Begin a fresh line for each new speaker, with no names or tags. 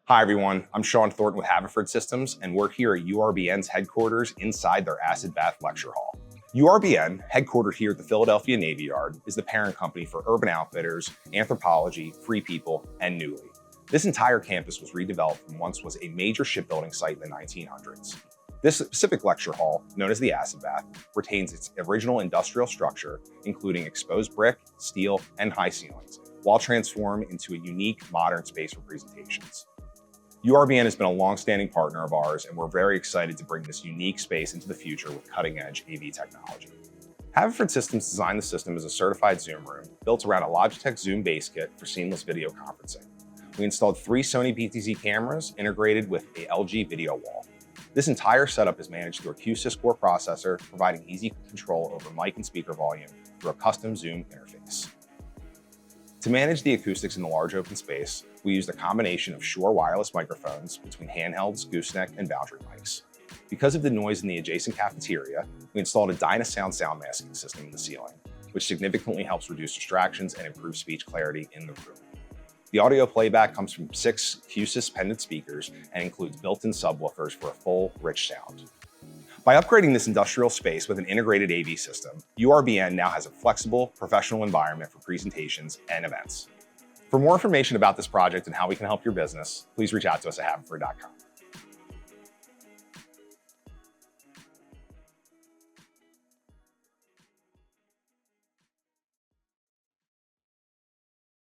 Hi everyone, I'm Sean Thornton with Haverford Systems, and we're here at URBN's headquarters inside their acid bath lecture hall. URBN, headquartered here at the Philadelphia Navy Yard, is the parent company for Urban Outfitters, Anthropologie, Free People, and Nuuly. This entire campus was redeveloped from once was a major shipbuilding site in the 1900s. This specific lecture hall, known as the acid bath, retains its original industrial structure, including exposed brick, steel, and high ceilings, while transformed into a unique modern space for presentations. URBN has been a long-standing partner of ours, and we're very excited to bring this unique space into the future with cutting-edge AV technology. Haverford Systems designed the system as a certified Zoom room built around a Logitech Zoom Base Kit for seamless video conferencing. We installed 3 Sony PTZ cameras integrated with a LG video wall. This entire setup is managed through a Q-SYS Core processor, providing easy control over mic and speaker volume through a custom Zoom interface. To manage the acoustics in the large open space, we used a combination of Shure wireless microphones between handhelds, gooseneck, and boundary mics. Because of the noise in the adjacent cafeteria, we installed a Dynasound sound masking system in the ceiling, which significantly helps reduce distractions and improve speech clarity in the room. The audio playback comes from 6 Q-SYS pendant speakers and includes built-in subwoofers for a full, rich sound. By upgrading this industrial space with an integrated AV system, URBN now has a flexible, professional environment for presentations and events. For more information about this project and how we can help your business, please reach out to us at haverford.com.